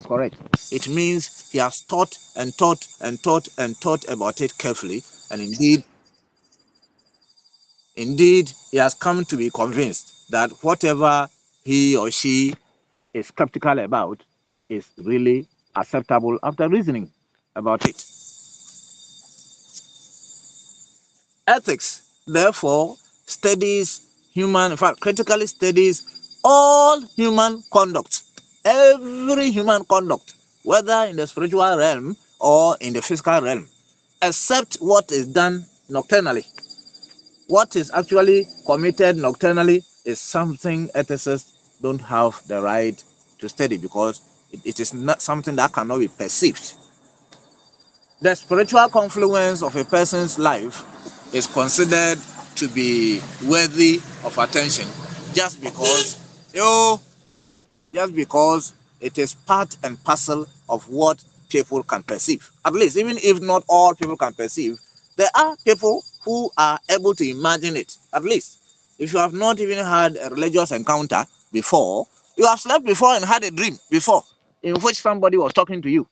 correct. It means he has thought and thought and thought and thought about it carefully, and indeed, he has come to be convinced that whatever he or she is skeptical about is really acceptable after reasoning about it. Ethics, therefore, studies human, in fact, critically studies all human conduct, every human conduct, whether in the spiritual realm or in the physical realm, except what is done nocturnally. What is actually committed nocturnally is something ethicists don't have the right to study because it is not something that cannot be perceived. The spiritual confluence of a person's life is considered to be worthy of attention just because you just because it is part and parcel of what people can perceive. At least, even if not all people can perceive, there are people who are able to imagine it. At least, if you have not even had a religious encounter before, you have slept before and had a dream before in which somebody was talking to you.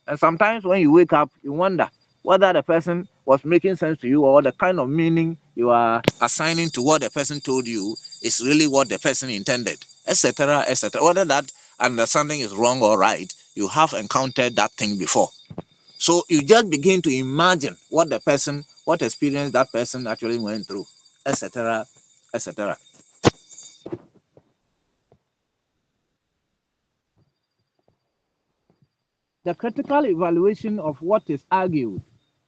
And sometimes when you wake up, you wonder whether the person was making sense to you or the kind of meaning you are assigning to what the person told you is really what the person intended, etc., etc. Whether that understanding is wrong or right, you have encountered that thing before. So you just begin to imagine what the person, what experience that person actually went through, etc., etc. The critical evaluation of what is argued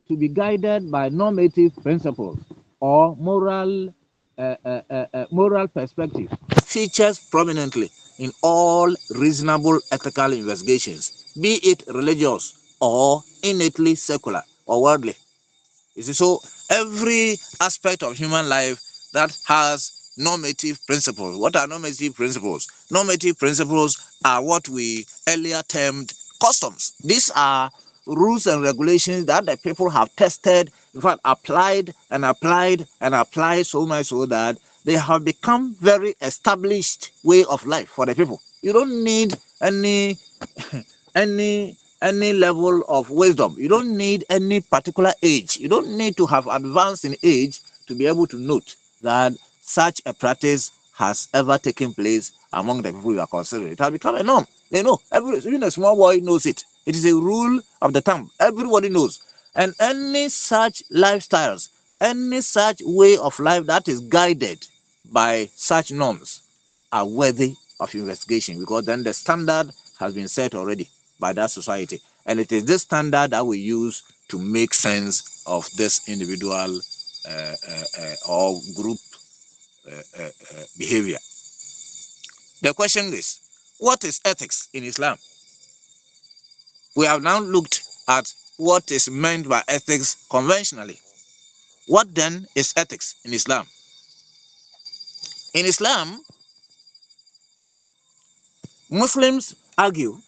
to be guided by normative principles or moral perspective features prominently in all reasonable ethical investigations, be it religious or innately secular or worldly. You see, so every aspect of human life that has normative principles. What are normative principles? Normative principles are what we earlier termed customs. These are rules and regulations that the people have tested, in fact, applied and applied and applied so much so that they have become very established way of life for the people. You don't need any any any level of wisdom. You don't need any particular age. You don't need to have advanced in age to be able to note that such a practice has ever taken place among the people you are considering. It has become a norm. They know. Even a small boy knows it. It is a rule of the thumb. Everybody knows. And any such lifestyles, any such way of life that is guided by such norms are worthy of investigation because then the standard has been set already by that society. And it is this standard that we use to make sense of this individual or group behavior. The question is, what is ethics in Islam? We have now looked at what is meant by ethics conventionally. What then is ethics in Islam? In Islam, Muslims argue,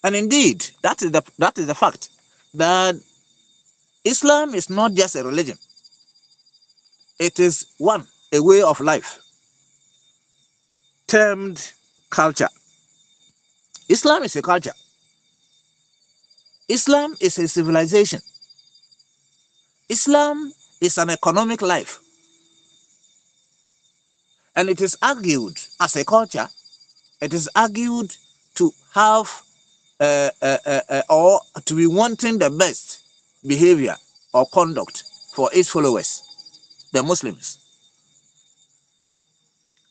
and indeed that is the fact, that Islam is not just a religion. It is one, a way of life termed culture. Islam is a culture. Islam is a civilization. Islam is an economic life. And it is argued as a culture, it is argued to have or to be wanting the best behavior or conduct for its followers, the Muslims.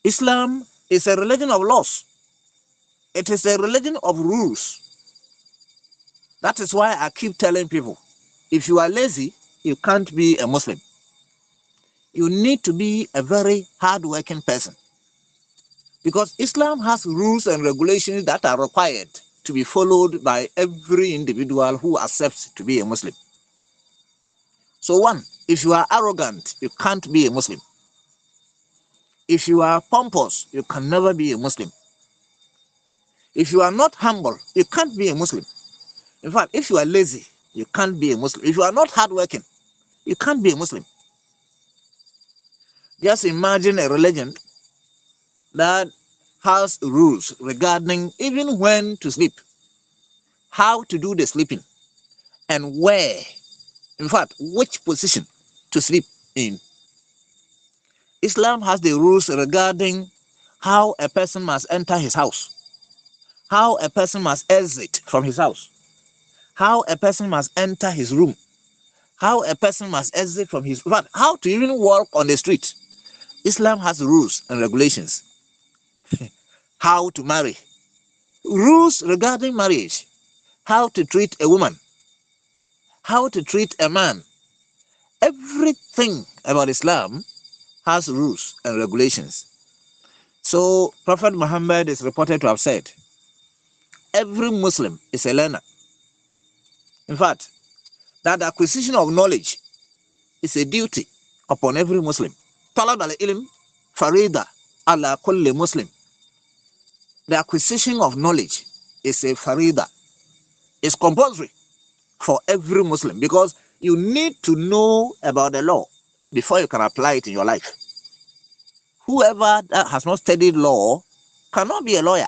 Islam is a religion of laws. It is a religion of rules. That is why I keep telling people, if you are lazy, you can't be a Muslim. You need to be a very hardworking person because Islam has rules and regulations that are required to be followed by every individual who accepts to be a Muslim. So one, if you are arrogant, you can't be a Muslim. If you are pompous, you can never be a Muslim. If you are not humble, you can't be a Muslim. In fact, if you are lazy, you can't be a Muslim. If you are not hardworking, you can't be a Muslim. Just imagine a religion that has rules regarding even when to sleep. how to do the sleeping, and where, in fact, which position to sleep in. Islam has the rules regarding how a person must enter his house, how a person must exit from his house, how a person must enter his room, how a person must exit from his, in fact, how to even walk on the street. Islam has rules and regulations. How to marry, rules regarding marriage, how to treat a woman, how to treat a man. Everything about Islam has rules and regulations. So Prophet Muhammad is reported to have said, every Muslim is a learner. In fact, that the acquisition of knowledge is a duty upon every Muslim. Talab al-ilm farida ala kulli Muslim. The acquisition of knowledge is a farida. It's compulsory for every Muslim because you need to know about the law before you can apply it in your life. Whoever that has not studied law cannot be a lawyer.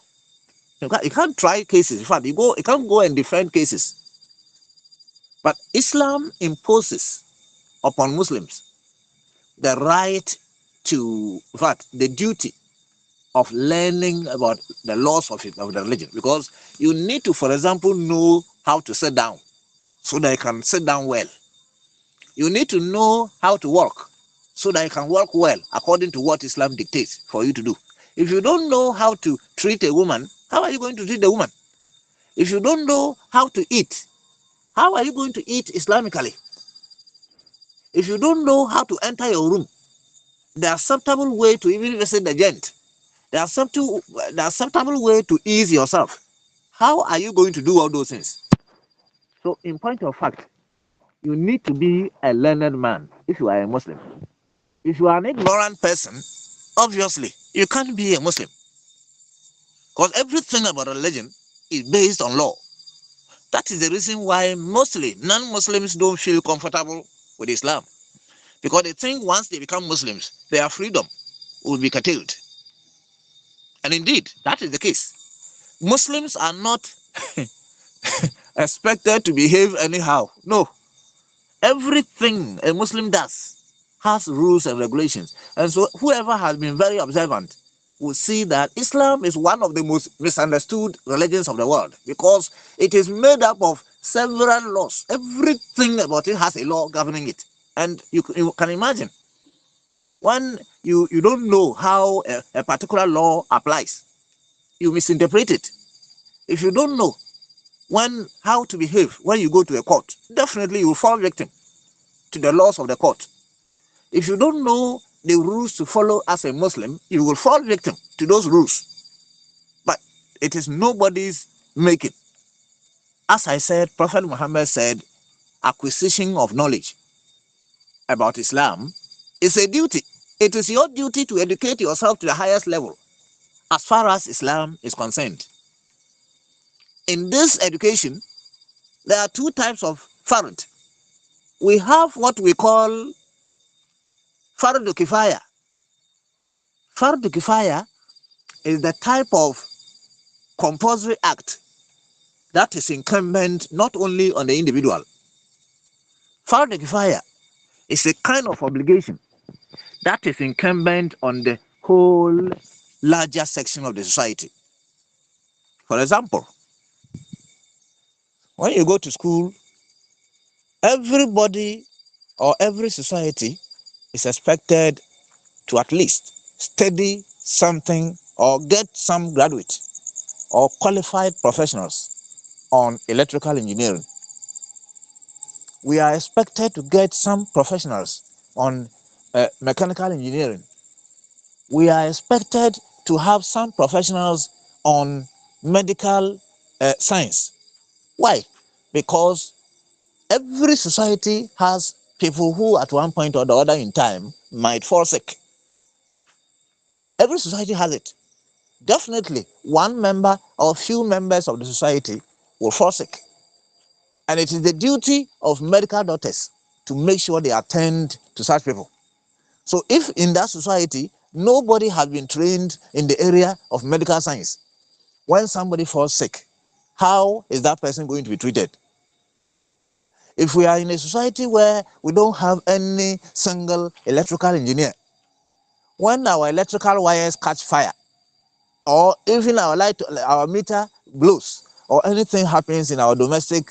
You can't try cases. In fact, you can't go and defend cases. But Islam imposes upon Muslims the right to, in fact, the duty of learning about the laws of the religion. Because you need to, for example, know how to sit down so that you can sit down well. You need to know how to walk so that you can walk well according to what Islam dictates for you to do. If you don't know how to treat a woman, how are you going to treat the woman? If you don't know how to eat, how are you going to eat Islamically? If you don't know how to enter your room, there are acceptable way to even visit the gent. There are acceptable way to ease yourself. How are you going to do all those things? So, in point of fact, you need to be a learned man if you are a Muslim. If you are an ignorant person, obviously you can't be a Muslim because everything about religion is based on law. That is the reason why mostly non-Muslims don't feel comfortable with Islam, because they think once they become Muslims, their freedom will be curtailed. And indeed, that is the case. Muslims are not expected to behave anyhow. No. Everything a Muslim does has rules and regulations. And so whoever has been very observant will see that Islam is one of the most misunderstood religions of the world because it is made up of several laws. Everything about it has a law governing it. And you can imagine when you don't know how a particular law applies, you misinterpret it. If you don't know how to behave when you go to a court, definitely you will fall victim to the laws of the court. If you don't know the rules to follow as a Muslim, you will fall victim to those rules. But it is nobody's making. As I said, Prophet Muhammad said, acquisition of knowledge about Islam is a duty. It is your duty to educate yourself to the highest level as far as Islam is concerned. In this education, there are two types of fard. We have what we call fardu kifaya. Fardu kifaya is the type of compulsory act that is incumbent not only on the individual. Fardu kifaya is a kind of obligation that is incumbent on the whole larger section of the society. For example, when you go to school, everybody or every society is expected to at least study something or get some graduate or qualified professionals on electrical engineering. We are expected to get some professionals on mechanical engineering. We are expected to have some professionals on medical science. Why? Because every society has people who at one point or the other in time might fall sick. Every society has it. Definitely one member or few members of the society will fall sick. And it is the duty of medical doctors to make sure they attend to such people. So if in that society, nobody has been trained in the area of medical science, when somebody falls sick, how is that person going to be treated? If we are in a society where we don't have any single electrical engineer, when our electrical wires catch fire, or even our meter blows, or anything happens in our domestic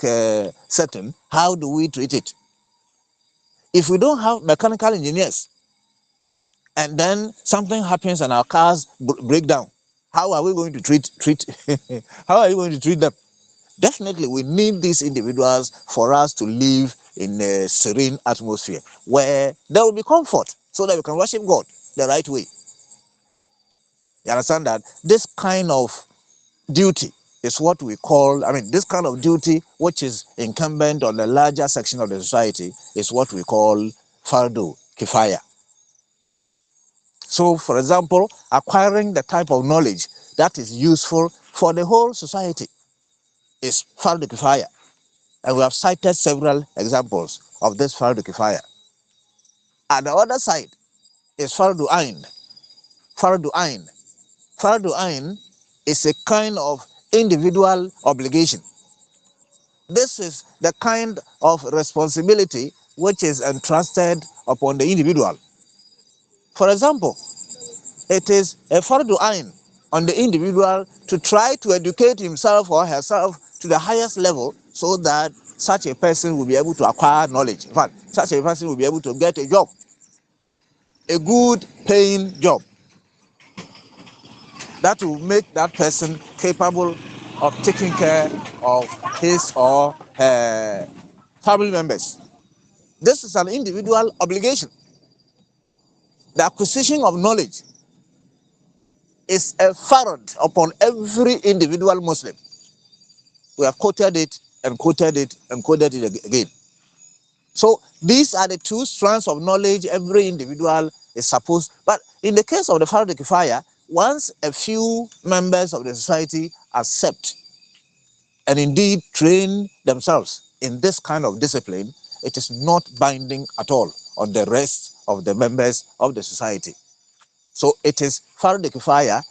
setting, how do we treat it? If we don't have mechanical engineers, and then something happens and our cars break down, how are we going to treat how are you going to treat them? Definitely we need these individuals for us to live in a serene atmosphere where there will be comfort so that we can worship God the right way. You understand that this kind of duty is what we call, this kind of duty which is incumbent on the larger section of the society is what we call fardu kifaya. So, for example, acquiring the type of knowledge that is useful for the whole society is fardu kifaya. And we have cited several examples of this fardu kifaya. At the other side is fardu ain. Fardu ain. Fardu ain is a kind of individual obligation. This is the kind of responsibility which is entrusted upon the individual. For example, it is a fardu ain on the individual to try to educate himself or herself to the highest level so that such a person will be able to acquire knowledge. In fact, such a person will be able to get a job, a good paying job that will make that person capable of taking care of his or her family members. This is an individual obligation. The acquisition of knowledge is a farad upon every individual Muslim. We have quoted it and quoted it and quoted it again. So these are the two strands of knowledge every individual is supposed. But in the case of the Farad Kifaya, once a few members of the society accept and indeed train themselves in this kind of discipline, it is not binding at all on the rest of the members of the society. So it is Farad Kifaya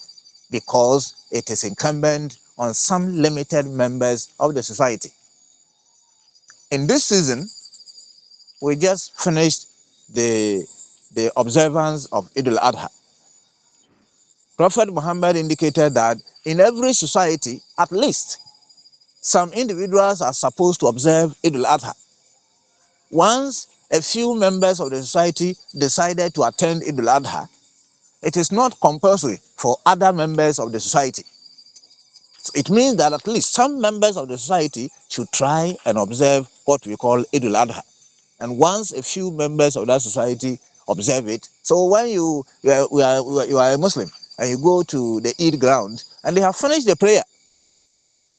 because it is incumbent on some limited members of the society. In this season, we just finished the, the observance of Eid al-Adha. Prophet Muhammad indicated that in every society, at least, some individuals are supposed to observe Eid al-Adha. Once a few members of the society decided to attend Eid al-Adha, it is not compulsory for other members of the society. So it means that at least some members of the society should try and observe what we call Eid al-Adha. And once a few members of that society observe it, so when you are a Muslim and you go to the Eid ground and they have finished the prayer,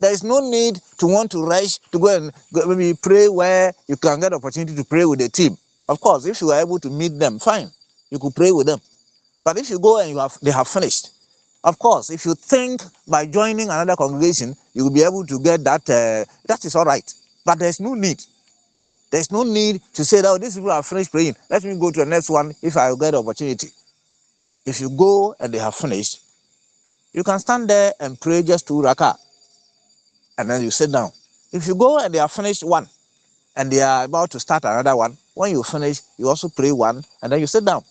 there is no need to want to rush to go and maybe pray where you can get opportunity to pray with the team. Of course, if you are able to meet them, fine, you could pray with them. But if you go and they have finished, of course, if you think by joining another congregation, you will be able to get that, that is all right. But there's no need. There's no need to say that, oh, these people have finished praying. Let me go to the next one if I get the opportunity. If you go and they have finished, you can stand there and pray just 2 rakah, and then you sit down. If you go and they have finished one, and they are about to start another one, when you finish, you also pray one, and then you sit down.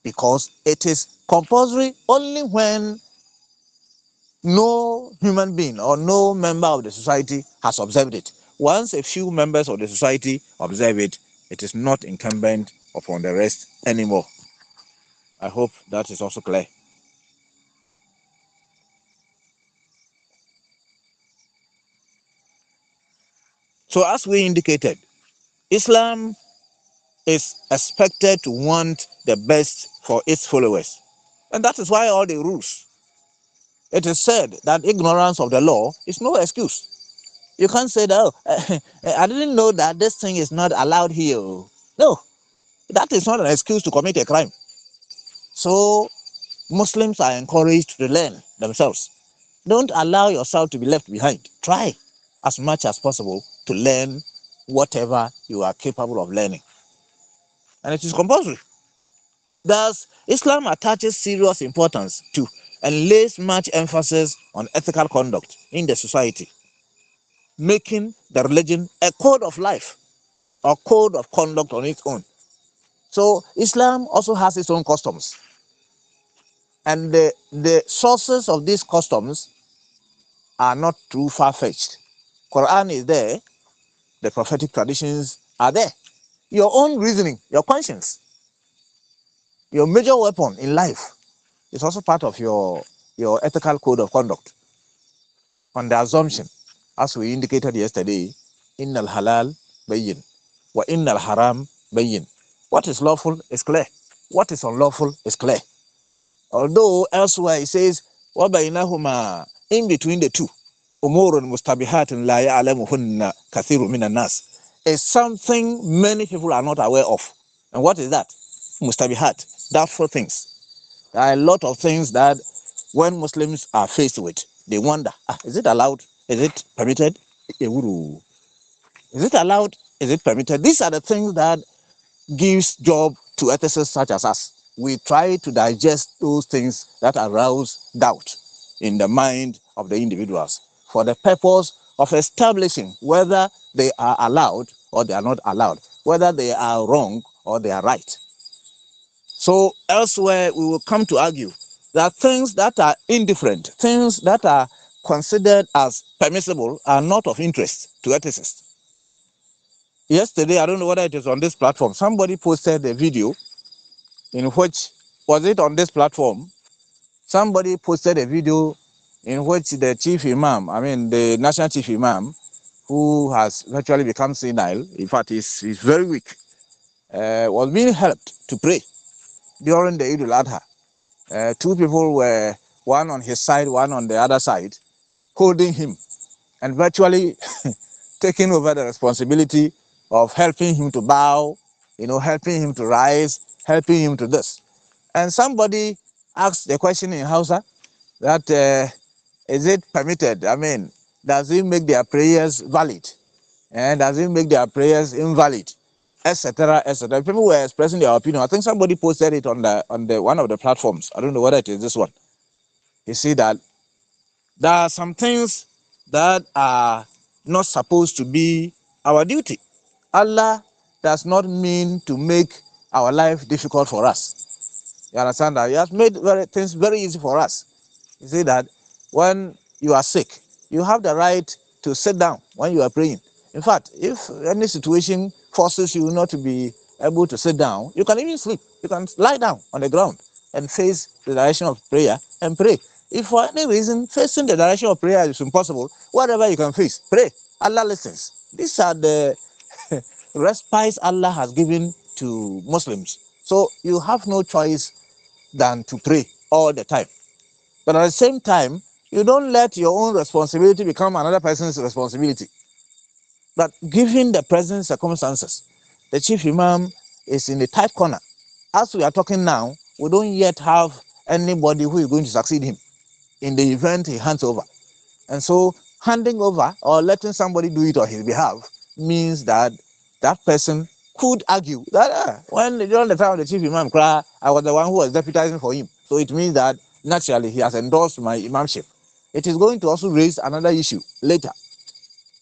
Because it is compulsory only when no human being or no member of the society has observed it. Once a few members of the society observe it, it is not incumbent upon the rest anymore. I hope that is also clear. So as we indicated, Islam is expected to want the best for its followers. And that is why all the rules. It is said that ignorance of the law is no excuse. You can't say that, oh, I didn't know that this thing is not allowed here. No, that is not an excuse to commit a crime. So Muslims are encouraged to learn themselves. Don't allow yourself to be left behind. Try as much as possible to learn whatever you are capable of learning. And it is compulsory. Thus, Islam attaches serious importance to and lays much emphasis on ethical conduct in the society. making the religion a code of life or code of conduct on its own. So Islam also has its own customs, and the sources of these customs are not too far-fetched. Quran is there, the prophetic traditions are there. Your own reasoning, your conscience, your major weapon in life is also part of your ethical code of conduct on the assumption, as we indicated yesterday, innal halal bayyin wa innal haram bayyin. What is lawful is clear. What is unlawful is clear. Although elsewhere it says, wa bainahuma, in between the two, umurun mustabihatin la ya'lamuhunna kathiru minan nas, is something many people are not aware of. And what is that? Mustabihat, doubtful things. There are a lot of things that when Muslims are faced with, they wonder, is it allowed? Is it permitted? Is it allowed? Is it permitted? These are the things that gives job to ethicists such as us. We try to digest those things that arouse doubt in the mind of the individuals for the purpose of establishing whether they are allowed or they are not allowed, whether they are wrong or they are right. So elsewhere, we will come to argue that things that are indifferent, things that are considered as permissible, are not of interest to ethicists. Yesterday, I don't know whether it is on this platform, somebody posted a video in which, was it on this platform? Somebody posted a video in which the chief imam, I mean the national chief imam, who has virtually become senile, in fact he's very weak, was being helped to pray during the Eid al-Adha. Two people were, one on his side, one on the other side, holding him and virtually taking over the responsibility of helping him to bow, helping him to rise, helping him to this. And somebody asked the question in Hausa that is it permitted? I mean, does it make their prayers valid? And does it make their prayers invalid? Etc. etc. People were expressing their opinion. I think somebody posted it on the one of the platforms. I don't know whether it is this one. You see that there are some things that are not supposed to be our duty. Allah does not mean to make our life difficult for us. You understand that? He has made things very easy for us. You see that when you are sick, you have the right to sit down when you are praying. In fact, if any situation forces you not to be able to sit down, you can even sleep. You can lie down on the ground and face the direction of prayer and pray. If for any reason facing the direction of prayer is impossible, whatever you can face, pray. Allah listens. These are the respites Allah has given to Muslims. So you have no choice than to pray all the time. But at the same time, you don't let your own responsibility become another person's responsibility. But given the present circumstances, the chief imam is in the tight corner. As we are talking now, we don't yet have anybody who is going to succeed him in the event he hands over. And so handing over or letting somebody do it on his behalf means that that person could argue that when during the time of the chief imam cry, I was the one who was deputizing for him. So it means that naturally he has endorsed my imamship. It is going to also raise another issue later.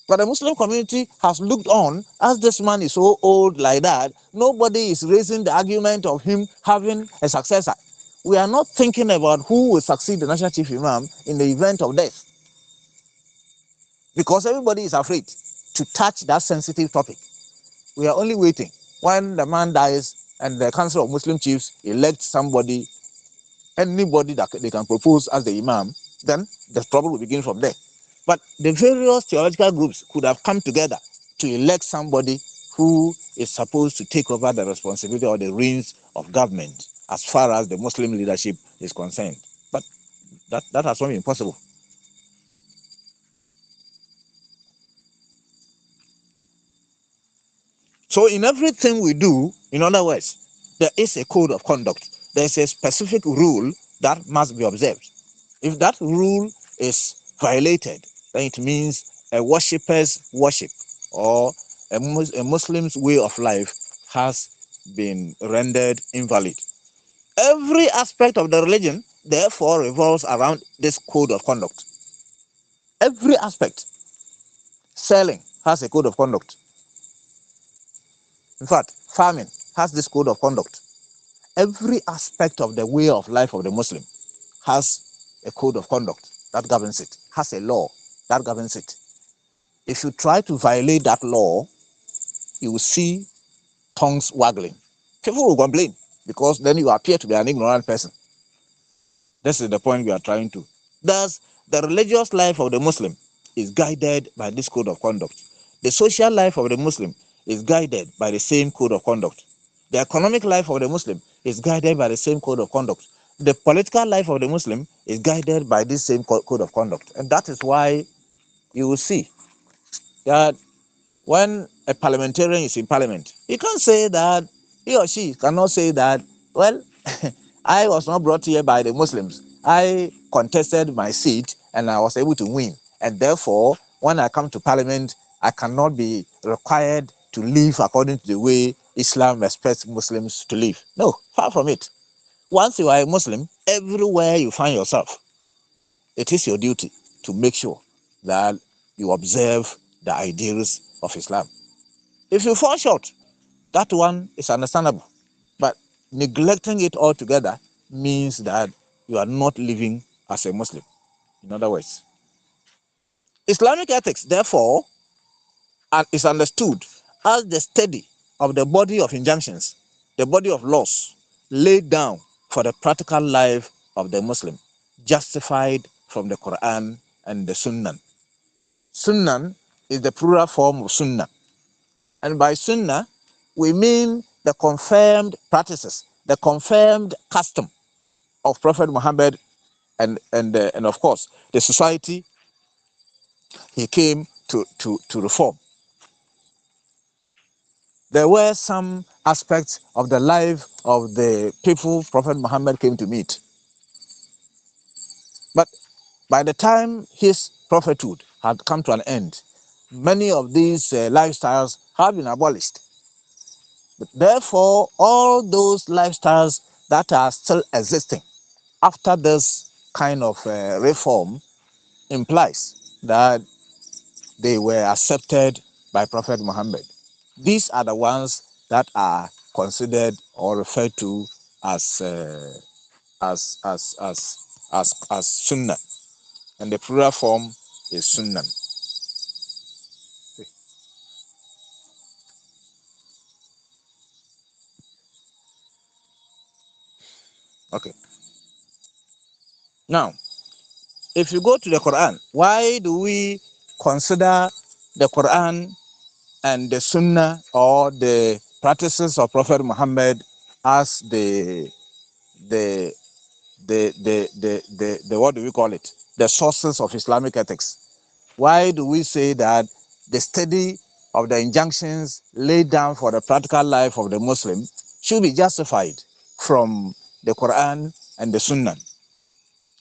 But the Muslim community has looked on as this man is so old like that. Nobody is raising the argument of him having a successor. We are not thinking about who will succeed the national chief imam in the event of death, because everybody is afraid to touch that sensitive topic. We are only waiting when the man dies and the Council of Muslim Chiefs elect somebody, anybody that they can propose as the imam, then the trouble will begin from there. But the various theological groups could have come together to elect somebody who is supposed to take over the responsibility or the reins of government as far as the Muslim leadership is concerned. But that has not been possible. So in everything we do, in other words, there is a code of conduct. There is a specific rule that must be observed. If that rule is violated, then it means a worshipper's worship or a Muslim's way of life has been rendered invalid. Every aspect of the religion, therefore, revolves around this code of conduct. Every aspect. Selling has a code of conduct. In fact, farming has this code of conduct. Every aspect of the way of life of the Muslim has a code of conduct that governs it, has a law that governs it. If you try to violate that law, you will see tongues waggling. People will complain because then you appear to be an ignorant person. This is the point we are trying to. Thus, the religious life of the Muslim is guided by this code of conduct. The social life of the Muslim is guided by the same code of conduct. The economic life of the Muslim is guided by the same code of conduct. The political life of the Muslim is guided by this same code of conduct. And that is why you will see that when a parliamentarian is in parliament, he can't say that, he or she cannot say that, well, I was not brought here by the Muslims. I contested my seat and I was able to win. And therefore, when I come to parliament, I cannot be required to live according to the way Islam expects Muslims to live. No, far from it. Once you are a Muslim, everywhere you find yourself, it is your duty to make sure that you observe the ideals of Islam. If you fall short, that one is understandable. But neglecting it altogether means that you are not living as a Muslim. In other words, Islamic ethics, therefore, is understood as the study of the body of injunctions, the body of laws laid down for the practical life of the Muslim, justified from the Quran and the Sunnah. Sunnah is the plural form of Sunnah. And by Sunnah, we mean the confirmed practices, the confirmed custom of Prophet Muhammad and of course, the society he came to reform. There were some aspects of the life of the people Prophet Muhammad came to meet. But by the time his prophethood had come to an end, many of these lifestyles have been abolished. But therefore, all those lifestyles that are still existing after this kind of reform implies that they were accepted by Prophet Muhammad. These are the ones that are considered or referred to as Sunnah, and the plural form is Sunnah. Okay. Now, if you go to the Quran, why do we consider the Quran and the Sunnah or the practices of Prophet Muhammad as the what do we call it? The sources of Islamic ethics. Why do we say that the study of the injunctions laid down for the practical life of the Muslim should be justified from the Quran and the Sunnah?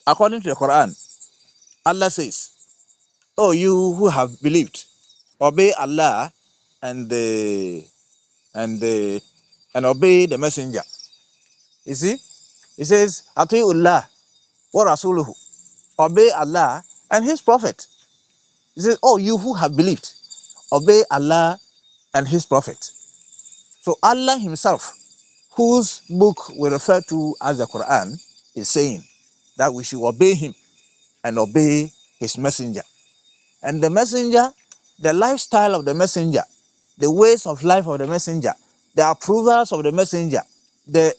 According to the Quran, Allah says, "Oh, you who have believed, obey Allah and the and the and obey the messenger." You see, he says, "Atiullah wa rasuluhu." Obey Allah and His Prophet. He says, "Oh, you who have believed, obey Allah and His Prophet." So Allah Himself, whose book we refer to as the Quran, is saying that we should obey Him and obey His messenger. And the messenger, the lifestyle of the messenger, the ways of life of the messenger, the approvals of the messenger, the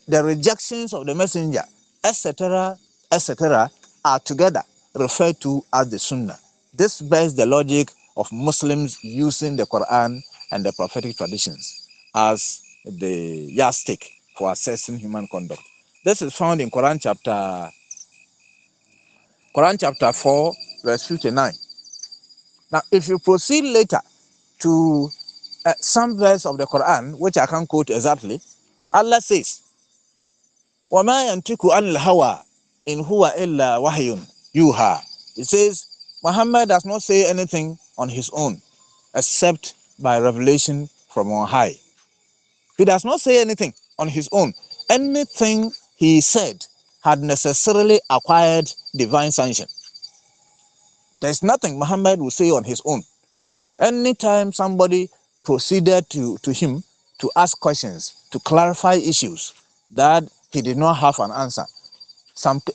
rejections of the messenger, etc., etc., are together referred to as the Sunnah. This bears the logic of Muslims using the Quran and the prophetic traditions as the yardstick for assessing human conduct. This is found in Quran chapter 4, verse 59. Now, if you proceed later to some verse of the Quran, which I can't quote exactly, Allah says, وَمَا يَنْتِكُ عَنِ الْهَوَىٰ إِنْ هُوَ إِلَّا وَحْيٌ يُوحَىٰ. It says, Muhammad does not say anything on his own, except by revelation from on high. He does not say anything on his own. Anything he said had necessarily acquired divine sanction. There's nothing Muhammad will say on his own. Anytime somebody proceeded to him to ask questions, to clarify issues that he did not have an answer,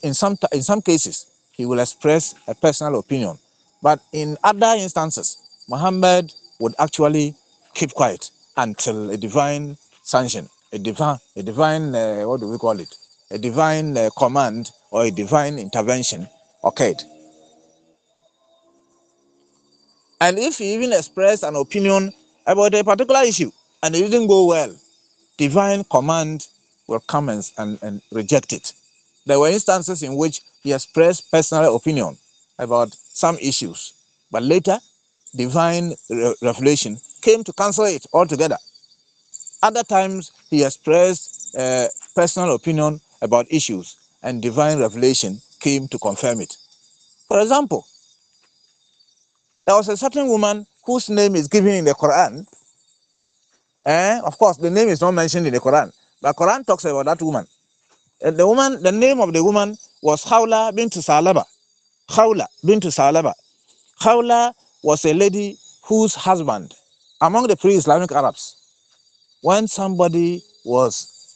in some cases, he will express a personal opinion. But in other instances, Muhammad would actually keep quiet until a divine sanction, a divine, what do we call it? A divine command or a divine intervention occurred. And if he even expressed an opinion about a particular issue and it didn't go well, divine command will come and reject it. There were instances in which he expressed personal opinion about some issues, but later divine revelation came to cancel it altogether. Other times he expressed personal opinion about issues and divine revelation came to confirm it. For example, there was a certain woman whose name is given in the Quran. Of course, the name is not mentioned in the Quran, but Quran talks about that woman. The name of the woman was Khawla bint Salaba. Khawla bint Salaba. Khawla was a lady whose husband, among the pre-Islamic Arabs, when somebody was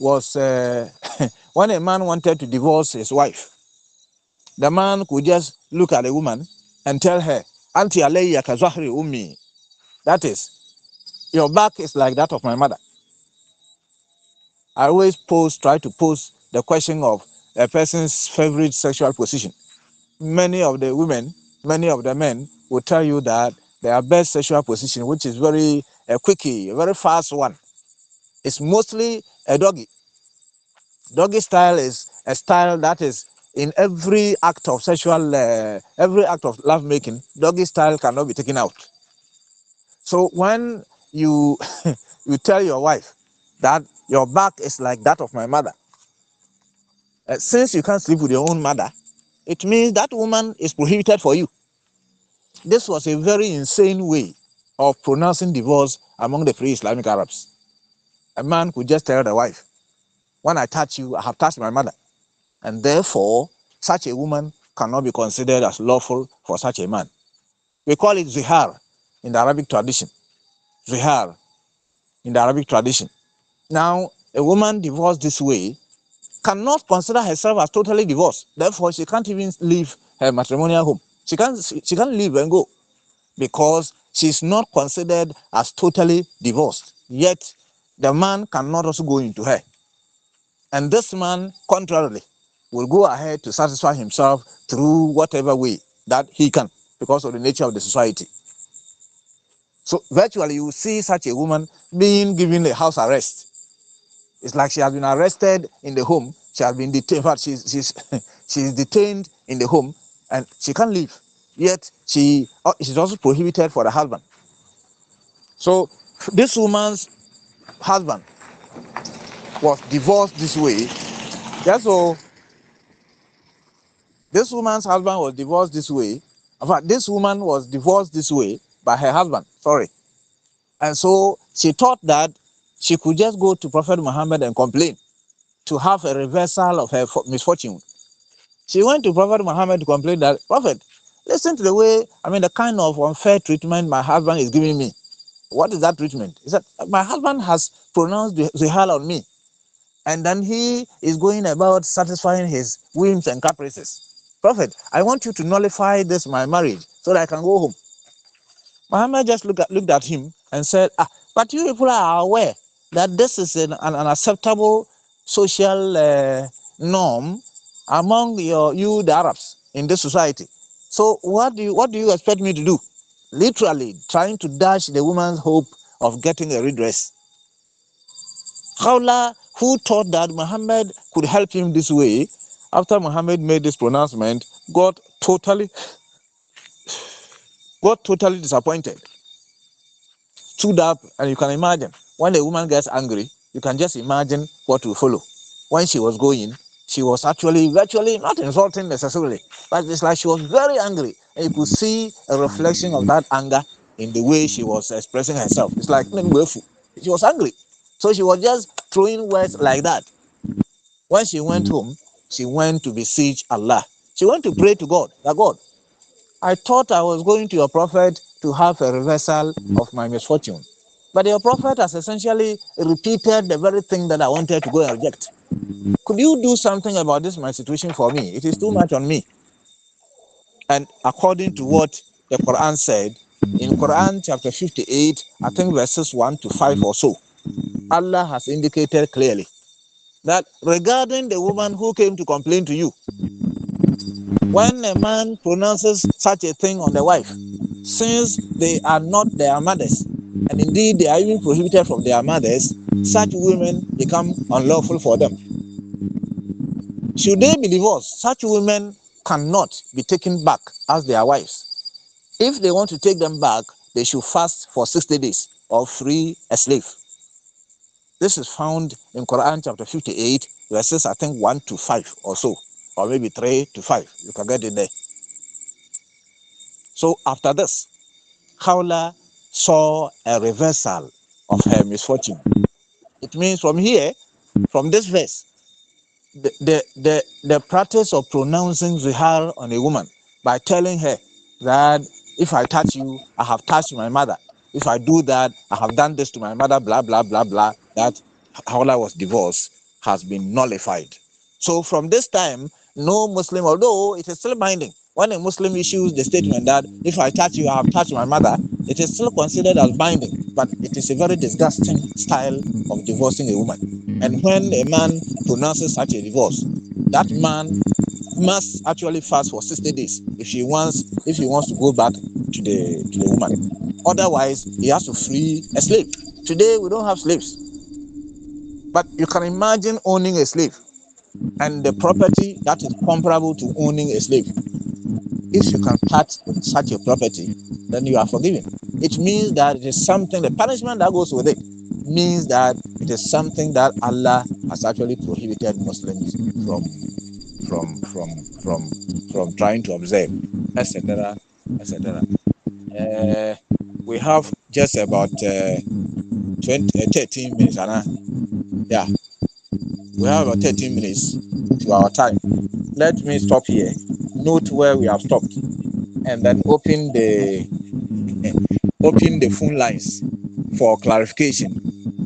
when a man wanted to divorce his wife, the man could just look at the woman and tell her, "Anti alayya ka zahri ummi." That is, your back is like that of my mother. I always try to pose the question of a person's favorite sexual position. Many of the women, many of the men will tell you that their best sexual position, which is very quickie, a very fast one, is mostly a doggy. Doggy style is a style that is in every act of every act of love making. Doggy style cannot be taken out. So when you you tell your wife that your back is like that of my mother, since you can't sleep with your own mother, it means that woman is prohibited for you. This was a very insane way of pronouncing divorce among the pre-Islamic Arabs. A man could just tell the wife, when I touch you, I have touched my mother. And therefore, such a woman cannot be considered as lawful for such a man. We call it zihar in the Arabic tradition. Zihar in the Arabic tradition. Now, a woman divorced this way cannot consider herself as totally divorced. Therefore, she can't even leave her matrimonial home. She can't leave and go because she's not considered as totally divorced. Yet, the man cannot also go into her. And this man, contrarily, will go ahead to satisfy himself through whatever way that he can because of the nature of the society. So virtually you will see such a woman being given a house arrest. It's like she has been arrested in the home. She has been detained. In fact, she's detained in the home and she can't leave. Yet she's also prohibited for the husband. So this woman's husband was divorced this way. Just so this woman's husband was divorced this way. In fact, this woman was divorced this way by her husband. Sorry. And so she thought that she could just go to Prophet Muhammad and complain to have a reversal of her misfortune. She went to Prophet Muhammad to complain that, Prophet, listen to the kind of unfair treatment my husband is giving me. What is that treatment? He said, my husband has pronounced zihar on me. And then he is going about satisfying his whims and caprices. Prophet, I want you to nullify this, my marriage, so that I can go home. Muhammad just looked at him and said, but you people are aware that this is an unacceptable social norm among you, the Arabs, in this society. So what do you expect me to do? Literally trying to dash the woman's hope of getting a redress. Khawla, who thought that Muhammad could help him this way, after Muhammad made this pronouncement, got totally disappointed. Stood up, and you can imagine when a woman gets angry, you can just imagine what will follow. When she was going, she was actually virtually not insulting necessarily, but it's like she was very angry, and you could see a reflection of that anger in the way she was expressing herself. It's like she was angry, so she was just throwing words like that. When she went home, she went to beseech Allah. She went to pray to God. That God, I thought I was going to your prophet to have a reversal of my misfortune. But your prophet has essentially repeated the very thing that I wanted to go and reject. Could you do something about this, my situation for me? It is too much on me. And according to what the Quran said, in Quran chapter 58, I think verses 1 to 5 or so, Allah has indicated clearly that regarding the woman who came to complain to you, when a man pronounces such a thing on the wife, since they are not their mothers, and indeed they are even prohibited from their mothers, such women become unlawful for them. Should they be divorced, such women cannot be taken back as their wives. If they want to take them back, they should fast for 60 days or free a slave. This is found in Quran chapter 58, verses I think 1 to 5 or so, or maybe 3 to 5. You can get it there. So after this, Khawla saw a reversal of her misfortune. It means from here, from this verse, the practice of pronouncing zihar on a woman by telling her that if I touch you, I have touched my mother. If I do that, I have done this to my mother, blah, blah, blah, blah, that Hawla was divorced has been nullified. So from this time, no Muslim, although it is still binding, when a Muslim issues the statement that if I touch you, I have touched my mother, it is still considered as binding, but it is a very disgusting style of divorcing a woman. And when a man pronounces such a divorce, that man must actually fast for 60 days if he wants to go back to the woman. Otherwise, he has to free a slave. Today we don't have slaves, but you can imagine owning a slave and the property that is comparable to owning a slave. If you can touch such a property, then you are forgiven. It means that it is something, the punishment that goes with it means that it is something that Allah has actually prohibited Muslims from trying to observe, etc., etc. We have just about 13 minutes, Anna. Yeah, we have about 13 minutes to our time. Let me stop here, note where we have stopped, and then open the phone lines for clarification,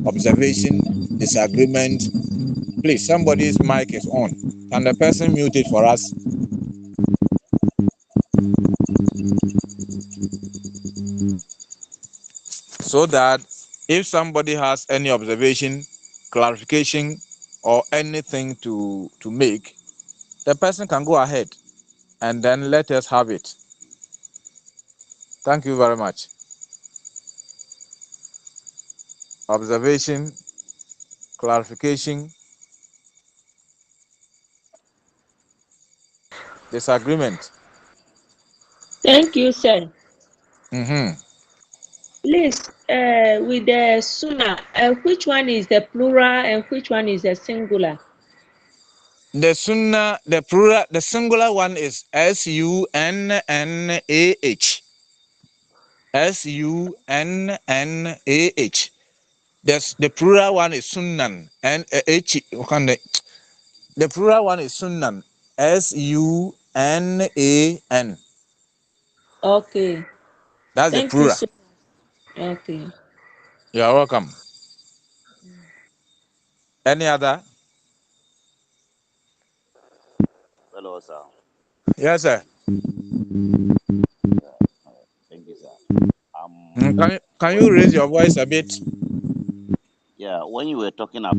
observation, disagreement. Please, somebody's mic is on. Can the person mute it for us? So that if somebody has any observation, clarification, or anything to make, the person can go ahead and then let us have it. Thank you very much. Observation, clarification, disagreement. Thank you, sir. Mm-hmm. Please, with the sunnah, which one is the plural and which one is the singular? The sunnah, the plural, the singular one is sunnah. Sunnah. The plural one is sunnan and the plural one is sunnan. Sunan. Okay. That's the Thank you plural. so much. Okay. You are welcome. Any other? Hello, sir. Yes, sir. Thank you, sir. Can you raise your voice a bit? Yeah, when you were talking about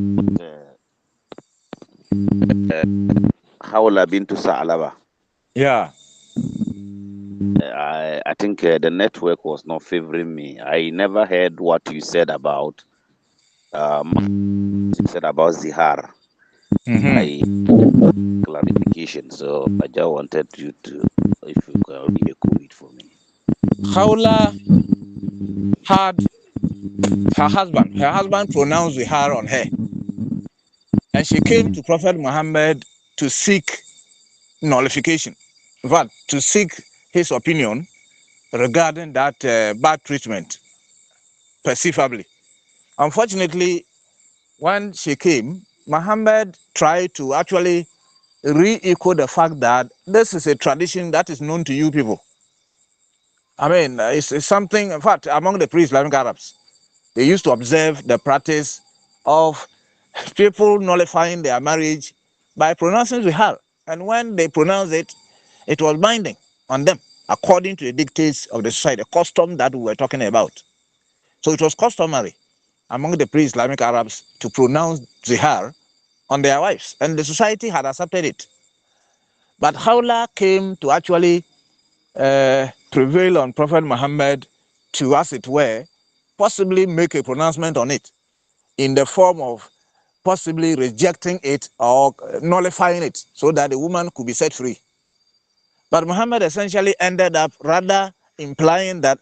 Hawla bintu Sa'alaba, Yeah. I think the network was not favoring me. I never heard what you said about Zihar. Mm-hmm. I clarification, so I just wanted you to, if you can be it for me. Khawla had her husband. Her husband pronounced Zihar on her. And she came to Prophet Muhammad to seek nullification. In fact, to seek his opinion regarding that bad treatment, perceivably. Unfortunately, when she came, Muhammad tried to actually re-echo the fact that this is a tradition that is known to you people. I mean, it's something, in fact, among the pre-Islamic Arabs, they used to observe the practice of people nullifying their marriage by pronouncing zihar. And when they pronounced it, it was binding on them, according to the dictates of the society, the custom that we were talking about. So it was customary among the pre-Islamic Arabs to pronounce zihar on their wives, and the society had accepted it. But Hawla came to actually prevail on Prophet Muhammad to, as it were, possibly make a pronouncement on it in the form of possibly rejecting it or nullifying it so that the woman could be set free. But Muhammad essentially ended up rather implying that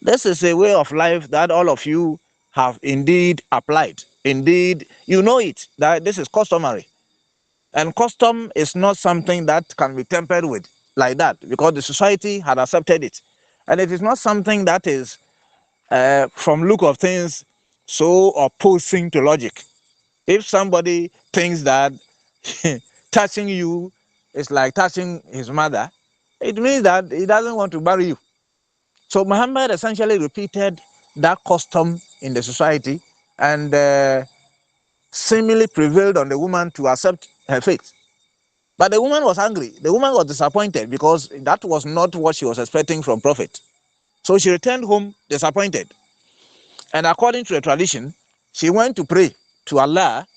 this is a way of life that all of you have indeed applied. Indeed, you know it, that this is customary. And custom is not something that can be tempered with like that because the society had accepted it. And it is not something that is, from look of things, so opposing to logic. If somebody thinks that touching you is like touching his mother, it means that he doesn't want to marry you. So Muhammad essentially repeated that custom in the society and seemingly prevailed on the woman to accept her fate. But the woman was angry. The woman was disappointed because that was not what she was expecting from Prophet. So she returned home disappointed. And according to the tradition, she went to pray to Allah,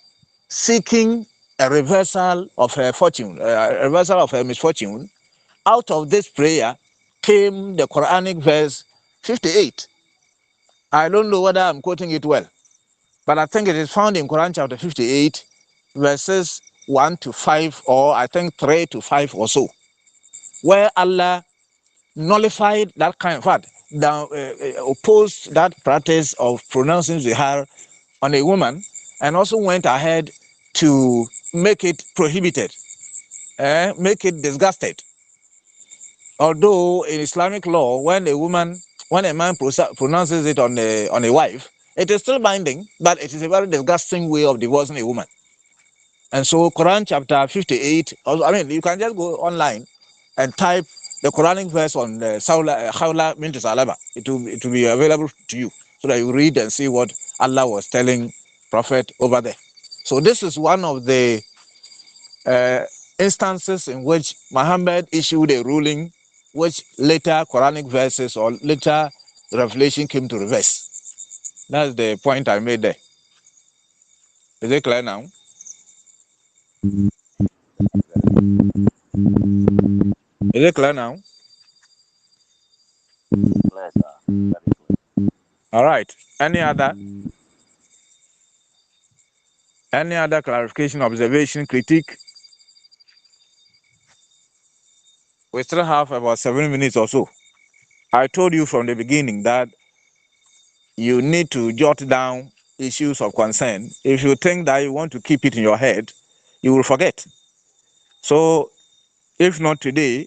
seeking a reversal of her fortune, a reversal of her misfortune. Out of this prayer came the Quranic verse 58. I don't know whether I'm quoting it well, but I think it is found in Quran chapter 58, verses 1 to 5, or I think 3 to 5 or so, where Allah nullified that kind of fact, opposed that practice of pronouncing zihar on a woman, and also went ahead to make it prohibited, make it disgusted. Although in Islamic law, when a man pronounces it on a wife, it is still binding, but it is a very disgusting way of divorcing a woman. And so Quran chapter 58, I mean, you can just go online and type the Quranic verse on Khawla Mintu Salaba. It will be available to you so that you read and see what Allah was telling Prophet over there. So this is one of the instances in which Muhammad issued a ruling which later Quranic verses or later revelation came to reverse. That's the point I made there. Is it clear now? Is it clear now? Clear, sir. Very clear. All right. Any other clarification, observation, critique? We still have about 7 minutes or so. I told you from the beginning that you need to jot down issues of concern. If you think that you want to keep it in your head, you will forget. So if not today,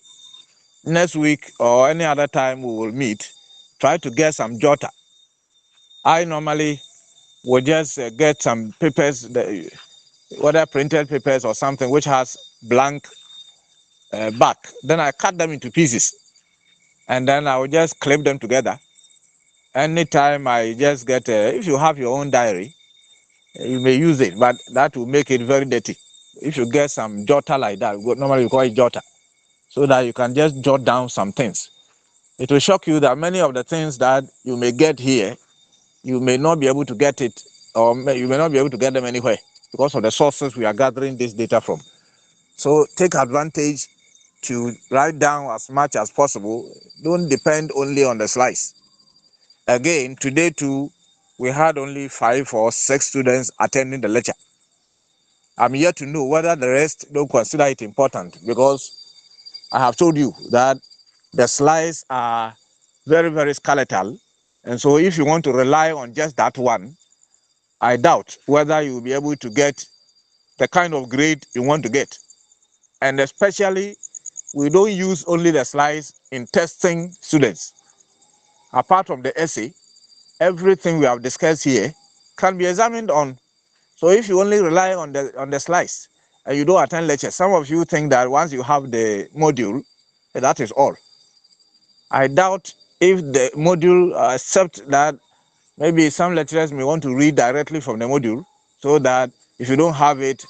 next week or any other time we will meet, try to get some jotter. I normally will just get some papers, whether printed papers or something which has blank back. Then I cut them into pieces and then I will just clip them together. Anytime I just get, if you have your own diary, you may use it, but that will make it very dirty. If you get some jotter like that, normally we call it jotter, so that you can just jot down some things. It will shock you that many of the things that you may get here, you may not be able to get it, or you may not be able to get them anywhere because of the sources we are gathering this data from. So take advantage to write down as much as possible. Don't depend only on the slides. Again, today too, we had only 5 or 6 students attending the lecture. I'm yet to know whether the rest don't consider it important, because I have told you that the slides are very, very skeletal. And so if you want to rely on just that one, I doubt whether you will be able to get the kind of grade you want to get. And especially, we don't use only the slides in testing students. Apart from the essay, everything we have discussed here can be examined on. So if you only rely on the slides and you don't attend lectures, some of you think that once you have the module, that is all. I doubt if the module accept that maybe some lecturers may want to read directly from the module, so that if you don't have it,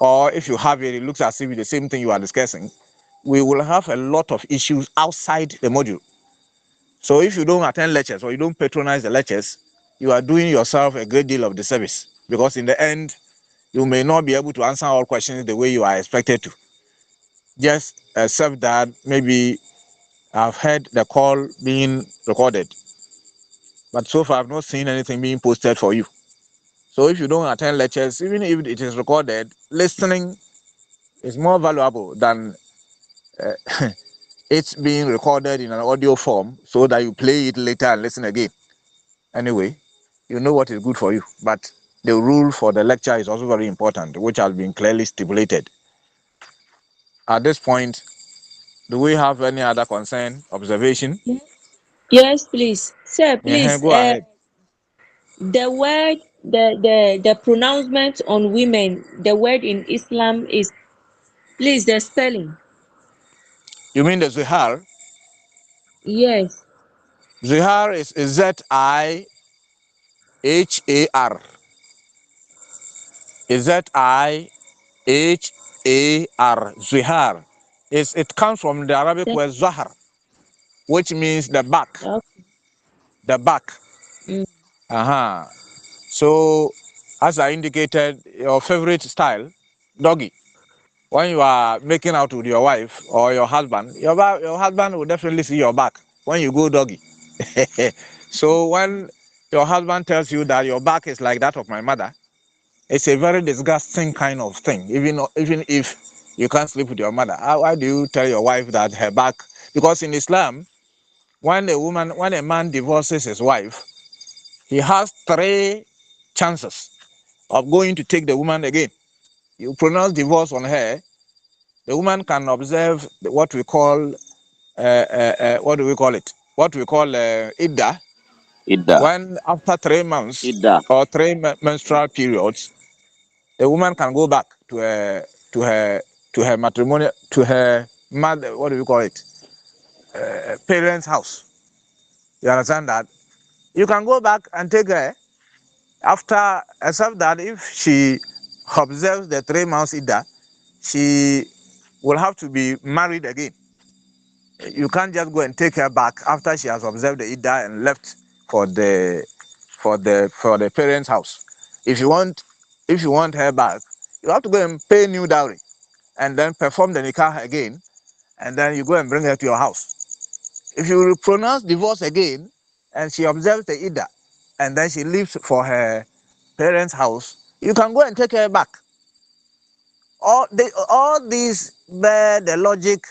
or if you have it, it looks as if it's the same thing you are discussing, we will have a lot of issues outside the module. So if you don't attend lectures or you don't patronize the lectures, you are doing yourself a great deal of disservice, because in the end, you may not be able to answer all questions the way you are expected to. Just accept that maybe I've heard the call being recorded, but so far I've not seen anything being posted for you. So if you don't attend lectures, even if it is recorded, listening is more valuable than it's being recorded in an audio form so that you play it later and listen again. Anyway, you know what is good for you, but the rule for the lecture is also very important, which has been clearly stipulated. At this point, do we have any other concern, observation? Yes, please. Sir, Yeah, please, go ahead. the word, the pronouncement on women, the word in Islam is, please, the spelling. You mean the Zihar? Yes. Zihar is Zihar. Zihar. Zihar. It comes from the Arabic Thank word Zahar, which means the back. you. The back. Mm. Uh-huh. So, as I indicated, your favorite style, doggy. When you are making out with your wife or your husband, your husband will definitely see your back when you go doggy. So when your husband tells you that your back is like that of my mother, it's a very disgusting kind of thing. Even if you can't sleep with your mother, why do you tell your wife that her back? Because in Islam, when a man divorces his wife, he has 3 chances of going to take the woman again. You pronounce divorce on her, the woman can observe what we call what do we call it? What we call idda. Ida. When after 3 months Ida. or menstrual periods, the woman can go back to her matrimonial, to her mother. What do we call it? Parents' house. You understand that? You can go back and take her after, except that if she observes the 3 months idda, she will have to be married again. You can't just go and take her back after she has observed the Ida and left for the parents' house. If you want her back, you have to go and pay new dowry and then perform the nikah again, and then you go and bring her to your house. If you pronounce divorce again and she observes the Ida and then she leaves for her parents' house, you can go and take her back. All these bear the logic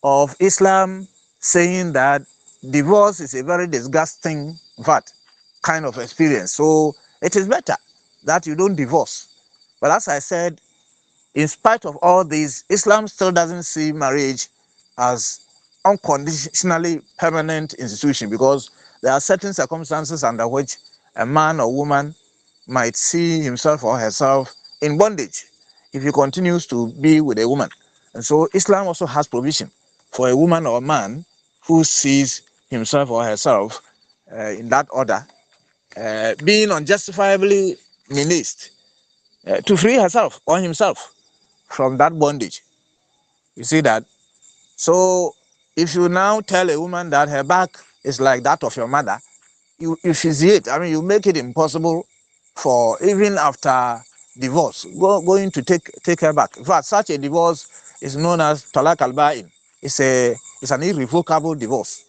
of Islam, saying that divorce is a very disgusting, in fact, kind of experience. So it is better that you don't divorce. But as I said, in spite of all this, Islam still doesn't see marriage as unconditionally permanent institution, because there are certain circumstances under which a man or woman might see himself or herself in bondage if he continues to be with a woman. And so Islam also has provision for a woman or a man who sees himself or herself in that order, being unjustifiably menaced, to free herself or himself from that bondage. You see that? So if you now tell a woman that her back is like that of your mother, you vitiate. I mean, you make it impossible for, even after divorce, going to take her back. In fact, such a divorce is known as talaq al-ba'in. It's an irrevocable divorce,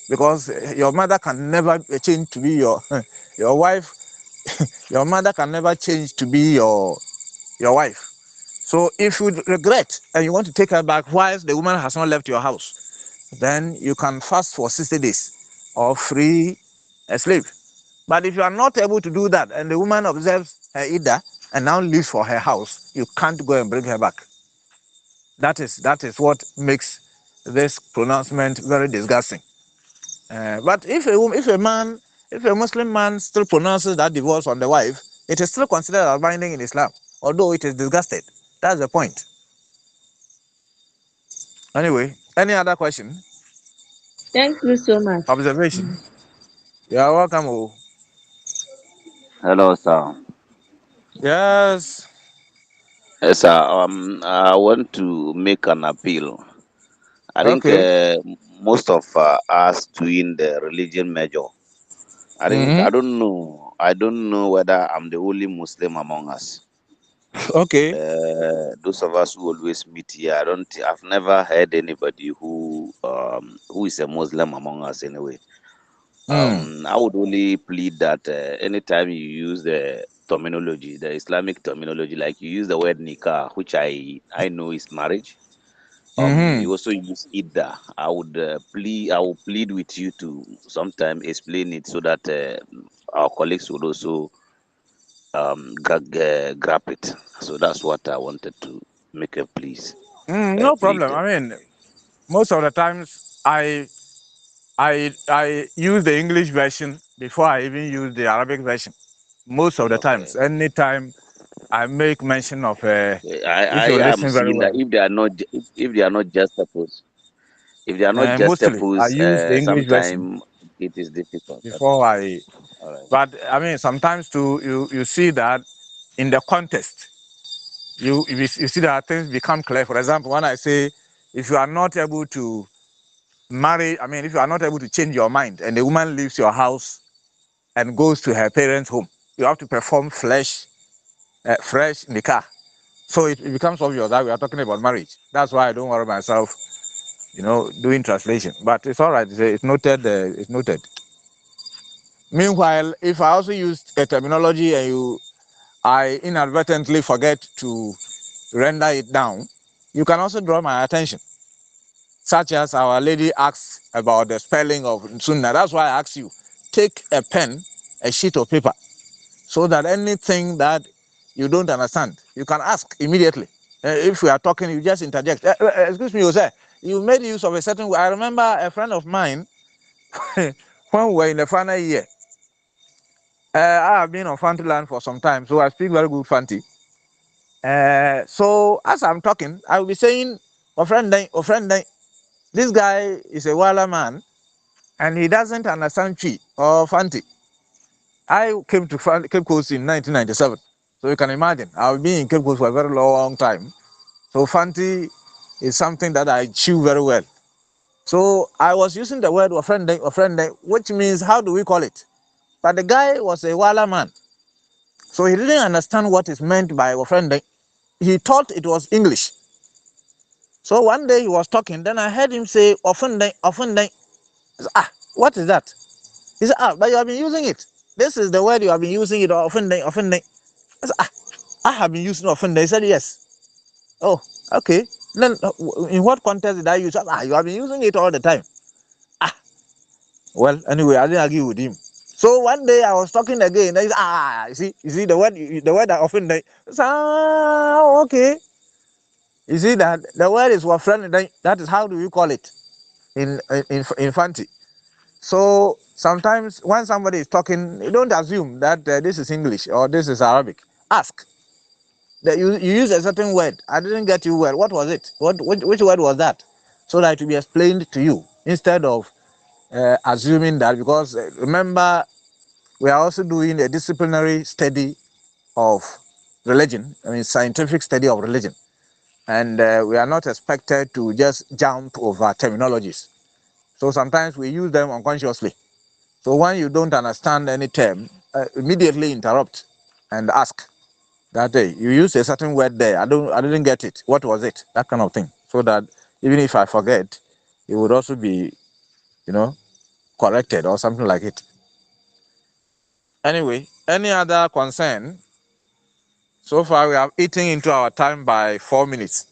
because your mother can never change to be your wife. Your mother can never change to be your wife. So if you regret and you want to take her back whilst the woman has not left your house, then you can fast for 60 days or free a slave. But if you are not able to do that and the woman observes her Ida and now leaves for her house, you can't go and bring her back. That is what makes this pronouncement very disgusting. But if a Muslim man still pronounces that divorce on the wife, it is still considered as binding in Islam, although it is disgusted. That's the point. Anyway, any other question? Thank you so much. observation. You are welcome. Oh. Hello, sir. Yes. Yes, sir. I want to make an appeal. I think Okay. most of us doing the religion major. I think Mm-hmm. I don't know whether I'm the only Muslim among us. Okay. Those of us who always meet here, I've never heard anybody who is a Muslim among us anyway. Mm. I would only plead that anytime you use the Islamic terminology, like you use the word nikah, which I know is marriage. Mm-hmm. You also use idda. I will plead with you to sometime explain it so that our colleagues would also grab it. So that's what I wanted to make a No plead. problem. I mean, most of the times I use the English version before I even use the Arabic version. Most of the times, Okay. anytime I make mention of, if I you am listen very seeing that well, if they are not just suppose if they are not just mostly I suppose use the English version sometime it is difficult. Okay. before I. All right. But I mean, sometimes too, you see that in the context, you see that things become clear. For example, when I say, if you are not able to marry, I mean, if you are not able to change your mind, and the woman leaves your house and goes to her parents' home, you have to perform fresh in the car. So it becomes obvious that we are talking about marriage. That's why I don't worry myself, doing translation. But it's all right. It's noted. It's noted. Meanwhile, if I also use a terminology and I inadvertently forget to render it down, you can also draw my attention, such as Our Lady asks about the spelling of Sunnah. That's why I ask you, take a pen, a sheet of paper, so that anything that you don't understand, you can ask immediately. If we are talking, you just interject. Excuse me, Jose, you made use of a certain word. I remember a friend of mine, when we were in the final year, I have been on Fanti land for some time, so I speak very good Fanti. So as I'm talking, I will be saying, "Offrending, this guy is a Wala man, and he doesn't understand Chi or Fanti." I came to Cape Coast in 1997, so you can imagine I've been in Cape Coast for a very long time. So Fanti is something that I chew very well. So I was using the word offrending, which means how do we call it? But the guy was a Wala man, so he didn't understand what is meant by offrending. He thought it was English. So one day he was talking, then I heard him say offending, offending. I said, what is that? He said, but you have been using it. This is the word you have been using it, offending, offending. I said, I have been using offending. He said, yes. Oh, okay. Then in what context did I use it? You have been using it all the time. Ah, well, anyway, I didn't argue with him. So one day I was talking again. He said, you see the word that offending. I said, okay. You see that the word is offending. That is how do you call it in Fanti. So sometimes when somebody is talking, you don't assume that this is English or this is Arabic. Ask. That you use a certain word. I didn't get you well. What was it? Which word was that? So that it will be explained to you instead of assuming that, because remember, we are also doing a disciplinary study of religion, I mean scientific study of religion. And we are not expected to just jump over terminologies. So sometimes we use them unconsciously. So when you don't understand any term, immediately interrupt and ask that, hey, you used a certain word there. I didn't get it. What was it? That kind of thing. So that even if I forget, it would also be, you know, corrected or something like it. Anyway, any other concern? So far, we have eaten into our time by 4 minutes.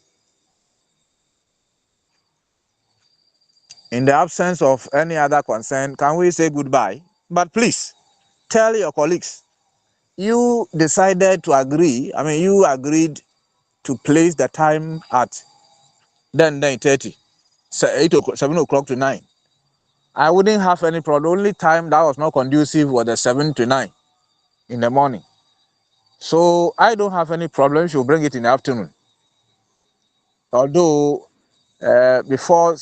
In the absence of any other concern, can we say goodbye? But please tell your colleagues you decided to agree. I mean, you agreed to place the time at then 9:30, so 7 o'clock to 9. I wouldn't have any problem. The only time that was not conducive was the 7 to 9 in the morning. So I don't have any problem. She'll bring it in the afternoon. Although before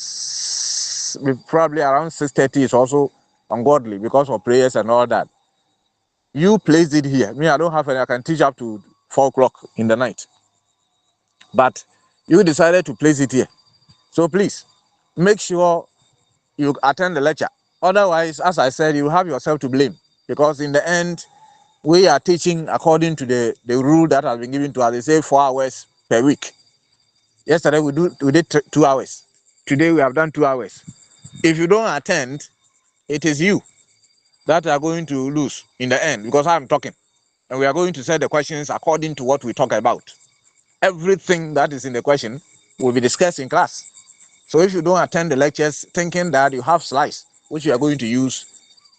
probably around 6:30 is also ungodly because of prayers and all that. You placed it here. Me, I don't have any. I can teach up to 4 o'clock in the night, but you decided to place it here. So please make sure you attend the lecture. Otherwise, as I said, you have yourself to blame because in the end, we are teaching according to the rule that has been given to us. They say 4 hours per week. Yesterday we did 2 hours. Today we have done 2 hours. If you don't attend, it is you that are going to lose in the end because I'm talking. And we are going to set the questions according to what we talk about. Everything that is in the question will be discussed in class. So if you don't attend the lectures thinking that you have slides which you are going to use,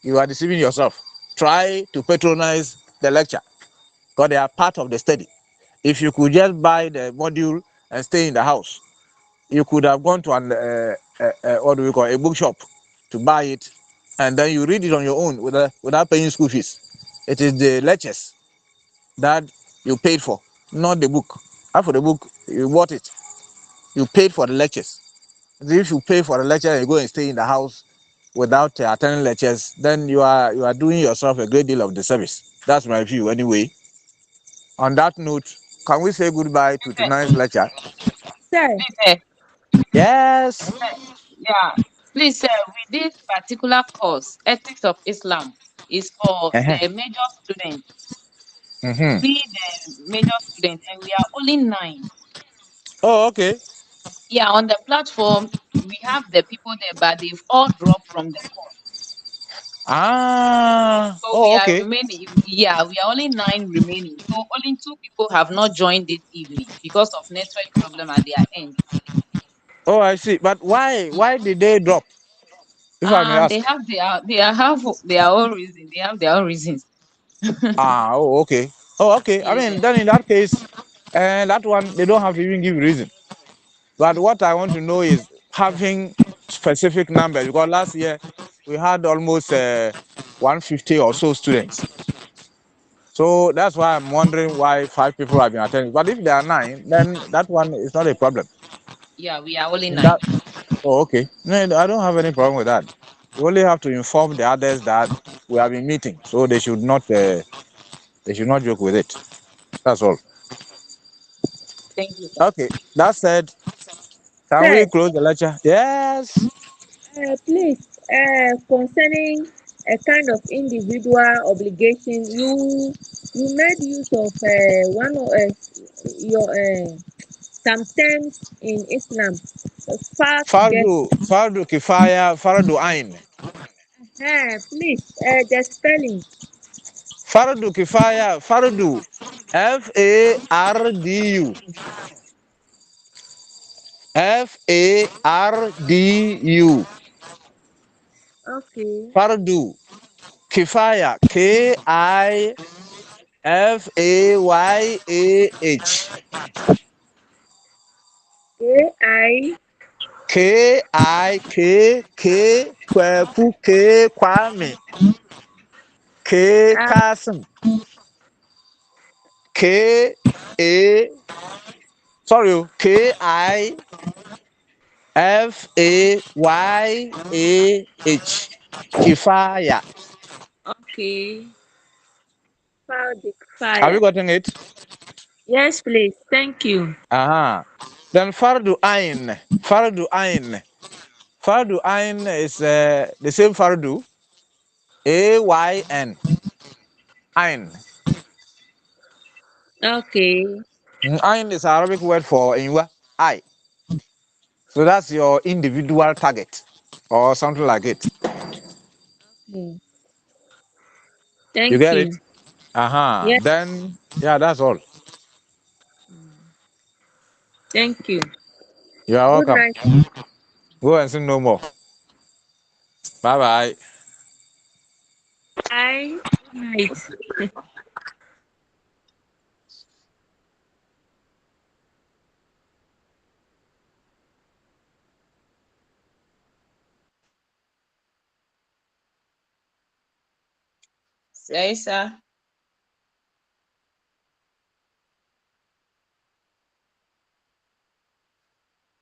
you are deceiving yourself. Try to patronize the lecture because they are part of the study. If you could just buy the module and stay in the house, you could have gone to an what do we call a bookshop to buy it, and then you read it on your own without paying school fees. It is the lectures that you paid for, not the book. As for the book, you bought it. You paid for the lectures. If you pay for the lecture and you go and stay in the house without attending lectures, then you are doing yourself a great deal of disservice. That's my view anyway. On that note, can we say goodbye to Eh, tonight's lecture? Sir, Please, Yes. yeah, please, with this particular course, Ethics of Islam, is for Uh-huh. the major students, Mm-hmm. we the major students, and we are only 9. Oh, okay. Yeah, on the platform, we have the people there, but they've all dropped from the course. Ah. So Oh, we are okay. remaining, yeah, we are only 9 remaining. So only 2 people have not joined this evening because of network problem at their end. Oh, I see. But why did they drop? If I may They ask. have their own reason. They have their own reasons. Ah. Oh, okay. Oh, okay. I Yeah. mean, then in that case, that one they don't have to even give reason. But what I want to know is having specific numbers because last year we had almost 150 or so students. So that's why I'm wondering why 5 people have been attending. But if there are 9, then that one is not a problem. Yeah, we are only In 9. that, oh, okay. No, I don't have any problem with that. You only have to inform the others that we have been meeting, so they should not joke with it. That's all. Thank you, sir. Okay. That said, can we sir, close the lecture? Yes. please, concerning a kind of individual obligation, you made use of one of your some terms in Islam, far together. Fardu kifaya, fardu ain. Please, the spelling. Fardu kifaya, fardu, Fardu, Fardu. Okay, Fardu kifaya, Kifayah. A I K Kwaku K Kwame K R Kasim K A Kifayah. Kifaya. okay, Have you fire. gotten it? Yes, please. Thank you. Uh-huh. Then Fardu Ain. Fardu Ain. Fardu Ain is the same Fardu. Ayn. Ain. Okay, Ain is Arabic word for inwa. I. So that's your individual target or something like it. okay. You Thank get it? you. Uh-huh. Yes. Then yeah, that's all. Thank you. You are Good welcome. night. Go and sing no more. Bye bye. Bye. Good night. Yes, sir.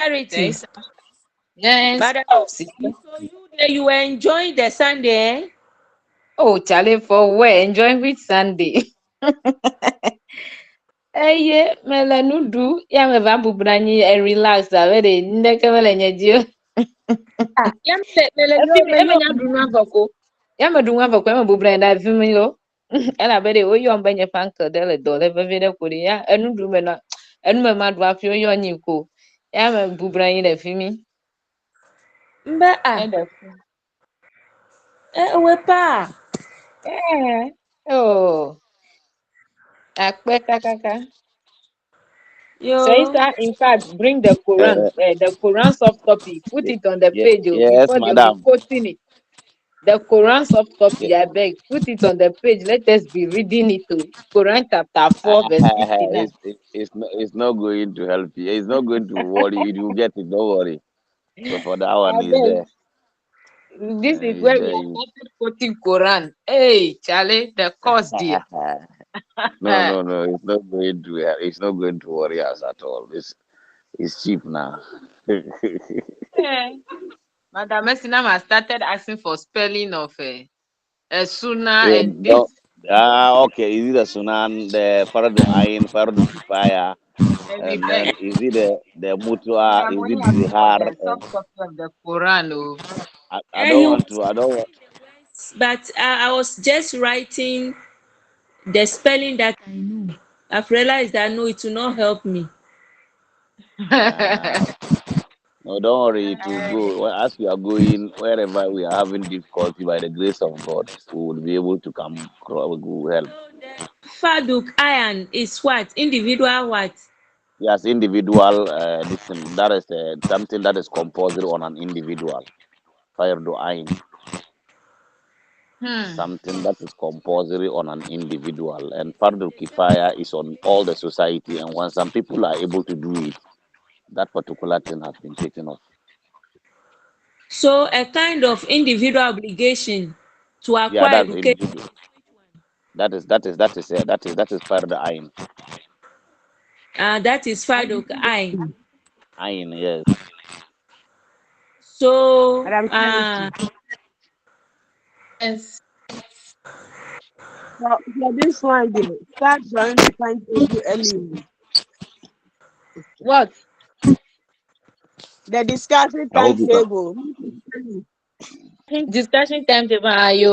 Charity. Yes, sir. Yes, Madam, sister. so you were enjoying the Sunday, eh? Oh, Charlie, for where? Enjoying with Sunday. Eye, mela nudu, ya me va bubranyi and relax already. Ndeke mele nyedio. Ah, Efimi, eme yo. nya dunu avoko. Ya me dunu avoko, eme bubranyi da efimi yo. Ela bede, o yo mbenye fanke dele dole, vevede kuri ya. Enu me madu afi o yo nyiko. Ya me bubranyi da efimi. Mbe Ede. wepa. Oh, akpe kakaka. So Yo. Isa, in fact, bring the Quran soft copy, put it on the page Yes, before they'll be madam. quoting it. The Quran soft Ye- copy, I beg, put it on the page. Let us be reading it to Quran chapter 4, verse 59. it's not going to help you. It's not going to worry you. You get it. Don't worry. So for that one I is beg, there. this is Is where we there. are You. started quoting Quran. Hey, Charlie, the course dear. No, no, no. It's not going to. It's not going to worry us at all. It's cheap now. Eh, Madam Messinam has started asking for spelling of Sunnah Yeah, and this don't. Okay. Is it the Sunan, the Fardu Ain, Fardu Kifaya, and we and beg. then is it the Mutua? I'm Is only it asking for Zihar? the soft copy of the Quran. Oh. I Eh, don't he want was to. I don't want. but I was just writing the spelling that I know. I've realized that no, it will not help me. Uh, no, don't worry. To go as we are going wherever we are having difficulty by the grace of God, we will be able to come. We will help. So the Faduk iron is what? Individual what? Yes, individual. That is something that is compulsory on an individual. Fardu Ain. Hmm. Something that is compulsory on an individual, and Fardu Kifaya is on all the society. And when some people are able to do it, that particular thing has been taken off. So a kind of individual obligation to Yeah, acquire that's education. individual. That is Fardu Ain. That is Faduk iron. Ain, yes. So Madam Charity. Yes. For this one, day, start drawing the timetable early. What? The discussion I hope you can. timetable. Discussion timetable.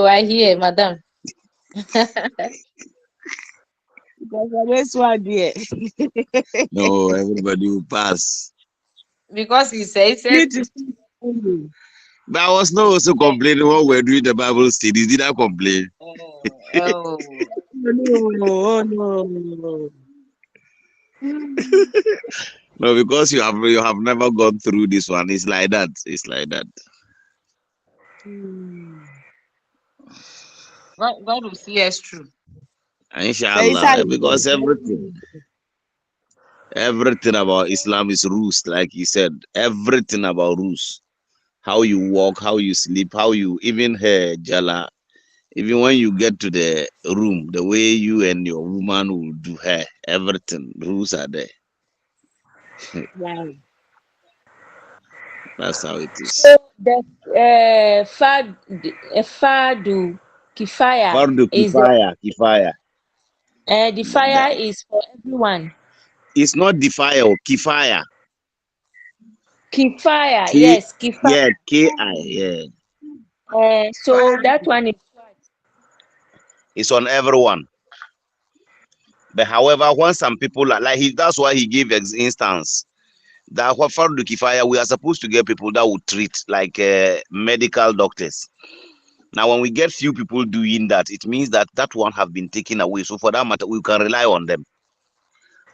I hear, madam. Because for this one, dear. No, everybody will pass. Because he said, Need to start early. But I was not also complaining when we were doing the Bible studies. Did I complain? oh, Oh, no. No, because you have never gone through this one. It's like that. It's like that. God will see us through. So it's how Inshallah, because everything about Islam is rules, like he said. Everything about rules. How you walk, how you sleep, how you even hair, jala. Even when you get to the room, the way you and your woman will do hair, everything, rules are there. wow. That's how it is. so the Fadu Kifaya Fardu is the kifaya. the The- fire the- is for everyone. It's not defire or kifaya. Kifaya, K, yes, Kifaya. yeah, Ki, yeah. So that one is It's on everyone. But however, when some people are like that's why he gave instance that what Fardu kifaya, we are supposed to get people that will treat like medical doctors. Now, when we get few people doing that, it means that that one have been taken away. So for that matter, we can rely on them.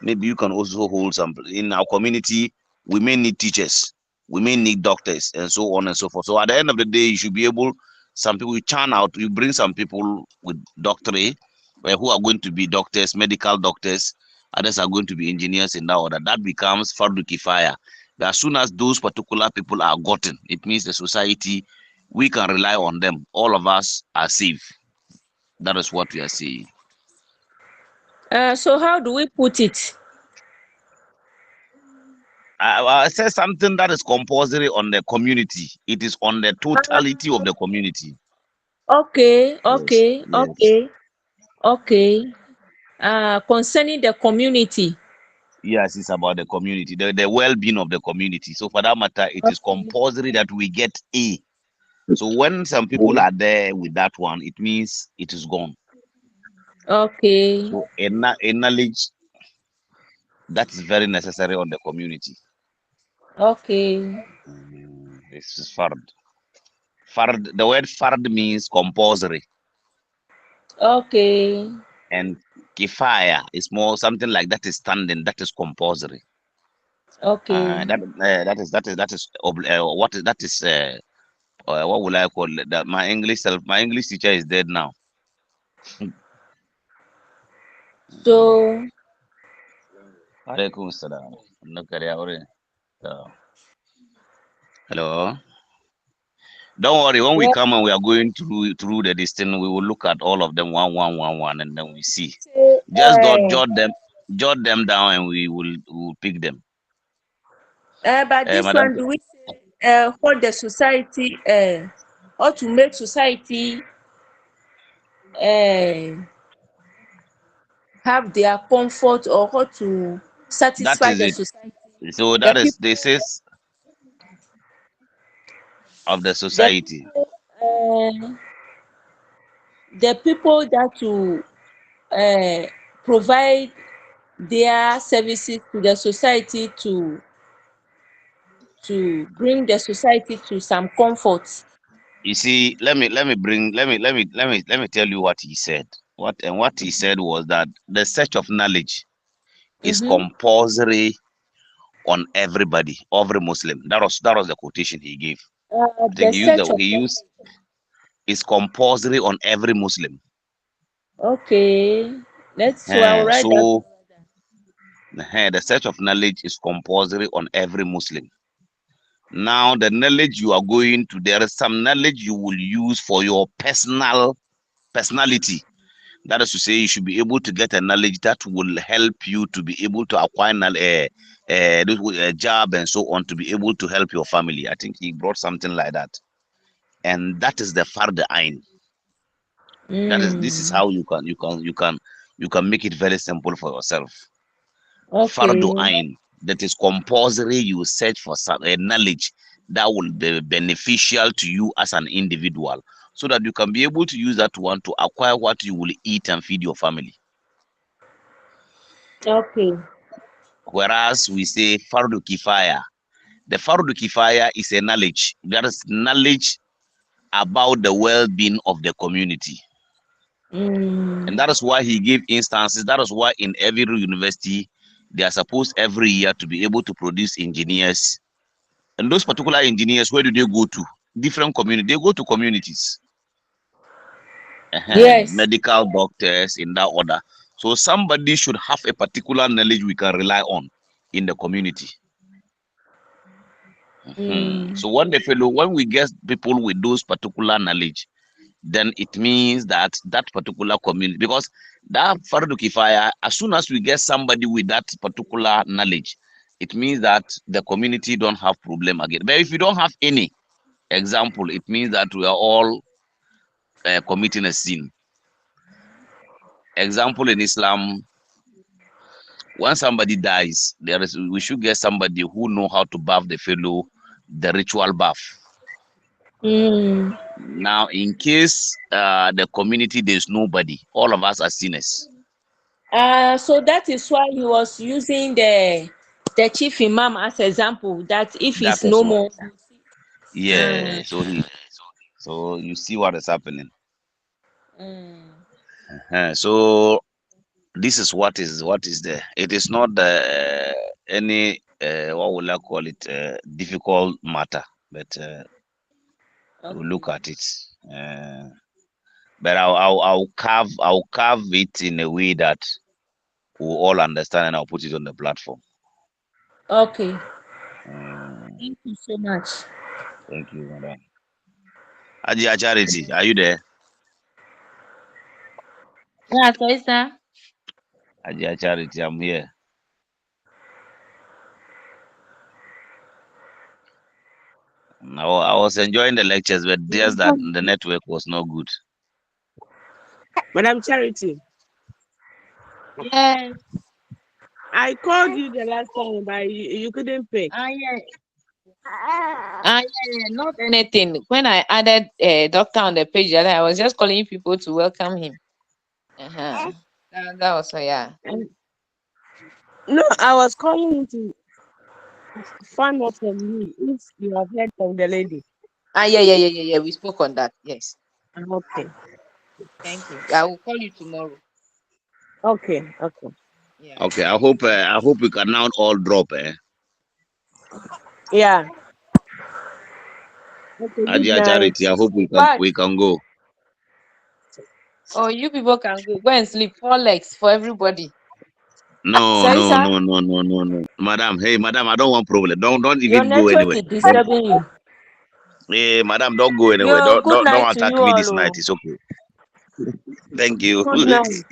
Maybe you can also hold some in our community. We may need teachers, we may need doctors, and so on and so forth. So at the end of the day, you should be able. Some people you churn out, you bring some people with doctorate, who are going to be doctors, medical doctors. Others are going to be engineers in that order. That becomes fardu kifaya. But as soon as those particular people are gotten, it means the society we can rely on them. All of us are safe. That is what we are saying. so how do we put it? I said something that is compulsory on the community. It is on the totality of the community. Okay, Yes, okay, yes, okay, okay. Concerning the community. yes. It's about the community, the well-being of the community. So for that matter, it is Okay, compulsory that we get A. So when some people are there with that one, it means it is gone. okay, So a knowledge that is very necessary on the community. okay, This is fard. Fard. The word fard means compulsory, okay, and kifaya is more something like that is standing. That is compulsory. okay. What is that is what will I call it? That my English teacher is dead now. So, Alaikum salam. Hello. Don't worry. When we well, come and we are going through the distance, we will look at all of them one, and then we see. say, Just don't jot them down, and we will pick them. but this Madam, one, do we say what the society, how to make society uh, have their comfort, or how to that satisfy is the it. society, So the that is people, this is of the the society. people, uh, the people that will uh, provide their services to the society to bring the society to some comfort. You see, let me tell you what he said. What he said was that the search of knowledge is Mm-hmm. compulsory on everybody, every Muslim. That was the quotation he gave. I The think search of he the used is compulsory on every Muslim. okay. So I'll write that. So the search of knowledge is compulsory on every Muslim. Now, the knowledge you are going to, there is some knowledge you will use for your personality. That is to say, you should be able to get a knowledge that will help you to be able to acquire a job and so on, to be able to help your family. I think he brought something like that, and that is the fard ain. This is Mm, how you can make it very simple for yourself. Fardu okay. ain, that is compulsory. You search for some a knowledge that will be beneficial to you as an individual, so that you can be able to use that one to acquire what you will eat and feed your family. Okay. Whereas we say fardu kifaya. The fardu kifaya is a knowledge. That is knowledge about the well-being of the community. And Mm, that is why he gave instances. That is why in every university, they are supposed every year to be able to produce engineers. And those particular engineers, where do they go to? Different community. They go to communities. yes. Medical doctors in that order. So somebody should have a particular knowledge we can rely on in the community. Mm, So when we get people with those particular knowledge, then it means that that particular community, because that fardu kifaya, as soon as we get somebody with that particular knowledge, it means that the community don't have problem again. But if you don't have any example, it means that we are all committing a sin. Example in Islam, when somebody dies, we should get somebody who know how to bath the fellow, the ritual bath. mm. Now, in case the community there's nobody, all of us are sinners. So that is why he was using the chief imam as example. That if That he's is no why. more, Yeah. uh, So you see what is happening. mm, So this is what is there. It is not any what will I call it, difficult matter, but we'll okay, look at it. Uh, but I'll carve it in a way that we all understand, and I'll put it on the platform. okay. Mm, Thank you so much. thank you, madam. Ajia Charity, are you there? Yeah, so it's Ajia Charity, I'm here. I was enjoying the lectures, but just that the network was not good. Madam Charity, Yes. I called you the last time, but you couldn't pick. Yeah. Yeah, not anything. When I added a doctor on the page, I was just calling people to welcome him. Uh-huh. That was yeah. No, I was calling you to find out from you if you have heard from the lady. Yeah. We spoke on that. Yes. Okay. Thank you. I will call you tomorrow. Okay. Yeah. Okay, I hope we can now all drop. Yeah. Okay, good Ajia night. Charity, I hope But we can go. oh, you people can go and sleep. 4 legs for everybody. No, Sorry, no, sir. no, no, no, no, no. Madam, hey, madam, I don't want problem. Don't Your even go network anywhere. is disturbing you. Hey, madam, don't go anywhere. Yo, good Don't night to attack you me all. this night. Oh. It's okay. Thank you. Good night.